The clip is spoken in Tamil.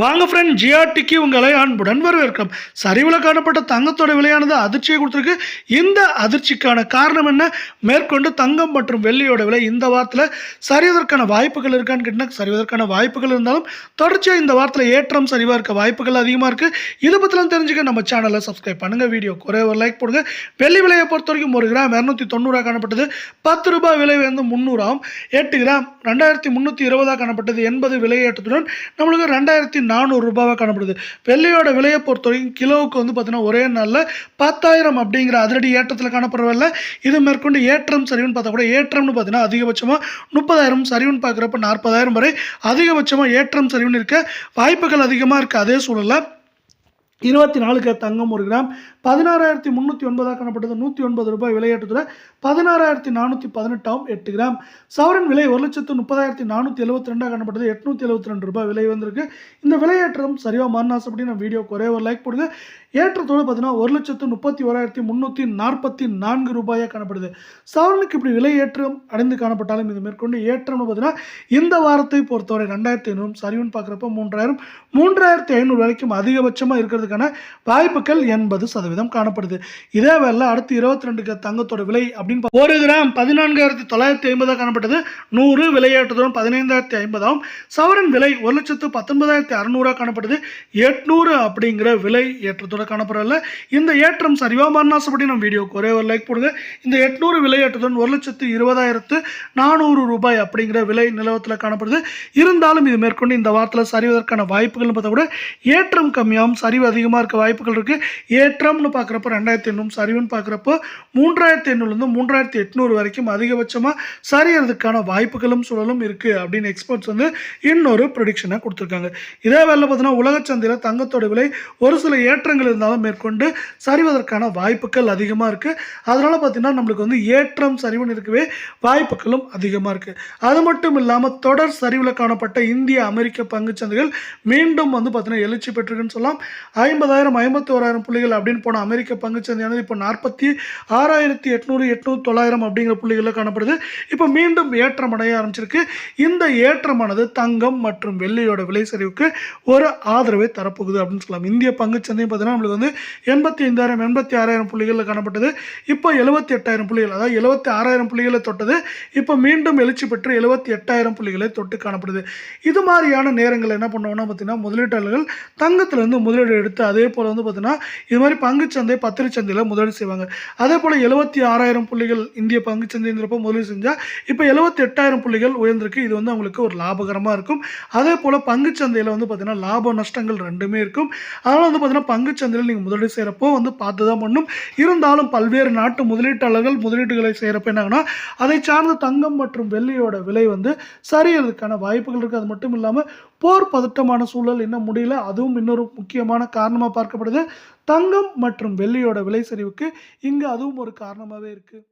வாங்க ஃப்ரெண்ட், ஜிஆர்டிக்கு உங்களை அன்புடன் வரவேற்கிறோம். சரிவில் காணப்பட்ட தங்கத்தோட விலையானது அதிர்ச்சியை கொடுத்துருக்கு. இந்த அதிர்ச்சிக்கான காரணம் என்ன? மேற்கொண்டு தங்கம் மற்றும் வெள்ளியோட விலை இந்த வாரத்தில் சரிவதற்கான வாய்ப்புகள் இருக்கான்னு கேட்டால் சரிவதற்கான வாய்ப்புகள் இருந்தாலும் தொடர்ச்சியாக இந்த வாரத்தில் ஏற்றம் சரிவாக இருக்க வாய்ப்புகள் அதிகமாக இருக்குது. இதை பற்றிலாம் தெரிஞ்சுக்க நம்ம சேனலை சப்ஸ்கிரைப் பண்ணுங்கள். வீடியோ குறை ஒரு லைக் போடுங்க. வெள்ளி விலையை பொறுத்த வரைக்கும் 1 கிராம் 290 காணப்பட்டது. 10 ரூபாய் விலை வந்து 300 ஆகும். 8 கிராம் 2320 காணப்பட்டது. 80 விலையேற்றத்துடன் நம்மளுக்கு 2400 ரூபாவாக காணப்படுது. வெள்ளியோட விலையை பொறுத்த வரைக்கும் கிலோவுக்கு வந்து பார்த்தீங்கன்னா ஒரே நாளில் 10,000 அப்படிங்கிற அதிரடி ஏற்றத்தில் காணப்படுறதில்ல. இது மேற்கொண்டு ஏற்றம் சரிவுன்னு பார்த்தா கூட ஏற்றம்னு பார்த்தீங்கன்னா அதிகபட்சமாக 30,000, சரிவுன்னு பார்க்குறப்ப 40,000 வரை அதிகபட்சமாக ஏற்றம் சரிவுன்னு இருக்க வாய்ப்புகள் அதிகமாக இருக்குது. அதே சூழலில் 24 கேரட் தங்கம் 1 கிராம் 16,309 காணப்பட்டது. 109 ரூபாய் விலையேற்றத்தில் 16,418 ஆகும். 8 கிராம் சவரன் விலை 1,30,472 காணப்பட்டது. 872 ரூபாய் விலை வந்திருக்கு. இந்த விலையேற்றம் சரிவாக மாறினா ஆசைப்படி நம்ம வீடியோ குறைய ஒரு லைக் போடுங்க. ஏற்றத்தோடு பார்த்தீங்கன்னா 1,31,144 ரூபாயாக காணப்படுது. சவரனுக்கு இப்படி விலை ஏற்றம் அடைந்து காணப்பட்டாலும் இது மேற்கொண்டு ஏற்றம்னு பார்த்தீங்கன்னா இந்த வாரத்தை பொறுத்தவரை 2,500, சரிவுன்னு பார்க்குறப்ப 3,000, 3,500 வரைக்கும் அதிகபட்சமாக இருக்கிறதுக்கான வாய்ப்புகள் 80% காணப்படுது. இதே வேலை அடுத்து 22 தங்கத்தோட விலை அப்படின்னு 1 கிராம் 14,950 காணப்பட்டது. 100 விலையேற்றத்துடன் 15,050 ஆகும். சவரன் விலை 1,19,600 காணப்பட்டது. 800 அப்படிங்கிற விலை ஏற்றத்தோட காணப்படல. இந்த ஏற்றம் சரிவாக மாறினாசப்படி நம்ம வீடியோக்கு ஒரே ஒரு லைக் போடுங்க. இந்த 800 விலையேற்றத்துடன் 1,20,400 ரூபாய் அப்படிங்கிற விலை நிலவரத்தில் காணப்படுது. இருந்தாலும் இது மேற்கொண்டு இந்த வாரத்தில் சரிவதற்கான வாய்ப்புகள் பார்த்தா கூட ஏற்றம் கம்மியாகவும் சரிவு அதிகமாக இருக்க வாய்ப்புகள் இருக்குது. ஏற்றம்னு பார்க்குறப்ப 2,500, சரிவுன்னு பார்க்குறப்போ 3,500லேருந்து 3,800 வரைக்கும் அதிகபட்சமாக சரியறதுக்கான வாய்ப்புகளும் சூழலும் இருக்குது அப்படின்னு எக்ஸ்பர்ட்ஸ் வந்து இன்னொரு ப்ரொடிக்ஷனை கொடுத்துருக்காங்க. இதே வேலை பார்த்தீங்கன்னா உலக சந்தையில் தங்கத்தோட விலை ஒரு சில ஏற்றங்கள் இருந்தாலும் மேற்கொண்டு சரிவதற்கான வாய்ப்புகள் அதிகமாக இருக்குது. அதனால் பார்த்தீங்கன்னா நம்மளுக்கு வந்து ஏற்றம் சரிவுன்னு இருக்கவே வாய்ப்புகளும் அதிகமாக இருக்குது. அது மட்டும் இல்லாமல் தொடர் சரிவில் காணப்பட்ட இந்திய அமெரிக்க பங்குச்சந்தைகள் மீண்டும் வந்து பார்த்தீங்கன்னா எழுச்சி பெற்றிருக்குன்னு சொல்லலாம். 50,000, 51,000 புள்ளிகள் அப்படின்னு போன அமெரிக்க பங்குச்சந்தையானது இப்போ 46,800, 800, 900 அப்படிங்கிற புள்ளிகளில் காணப்படுது. இப்போ மீண்டும் ஏற்றம் அடைய ஆரம்பிச்சிருக்கு. இந்த ஏற்றமானது தங்கம் மற்றும் வெள்ளியோட விலை சரிவுக்கு ஒரு ஆதரவை தரப்போகுது அப்படின்னு சொல்லலாம். இந்திய பங்குச்சந்தை பார்த்தீங்கன்னா நம்மளுக்கு வந்து 85,000, 86,000 புள்ளிகளில் காணப்பட்டது. இப்போ 78,000 புள்ளிகள், அதாவது 76,000 புள்ளிகளை தொட்டது. இப்போ மீண்டும் எழுச்சி பெற்று 78,000 புள்ளிகளை தொட்டு காணப்படுது. இது மாதிரியான நேரங்கள் என்ன பண்ணுவோம்னா பார்த்தீங்கன்னா முதலீட்டாளர்கள் தங்கத்திலேருந்து முதலீடு எடுத்து அதே போல் வந்து பார்த்தீங்கன்னா இது மாதிரி பங்குச்சந்தை பத்திரச்சந்தையில் முதலீடு செய்வாங்க. அதே போல் 76,000 புள்ளிகள் இந்திய பங்குச்சந்தைங்கிறப்ப முதலீடு செஞ்சால் இப்போ 78,000 புள்ளிகள் உயர்ந்திருக்கு. இது வந்து அவங்களுக்கு ஒரு லாபகரமாக இருக்கும். அதே போல் பங்குச்சந்தையில் வந்து பார்த்தீங்கன்னா லாப நஷ்டங்கள் ரெண்டுமே இருக்கும். அதனால் வந்து பார்த்தீங்கன்னா பங்குச்சந்தையில் நீங்கள் முதலீடு செய்கிறப்போ வந்து பார்த்து தான் பண்ணணும். இருந்தாலும் பல்வேறு நாட்டு முதலீட்டாளர்கள் முதலீடுகளை செய்கிறப்ப என்னாங்கன்னா அதை சார்ந்த தங்கம் மற்றும் வெள்ளியோட விலை வந்து சரியறதுக்கான வாய்ப்புகள் இருக்குது. அது மட்டும் இல்லாமல் போர் பதட்டமான சூழல் இன்னும் முடியல. அதுவும் இன்னொரு முக்கியமான காரணமாக பார்க்கப்படுது. தங்கம் மற்றும் வெள்ளியோட விலை சரிவுக்கு இங்கே அதுவும் ஒரு காரணமாகவே இருக்குது.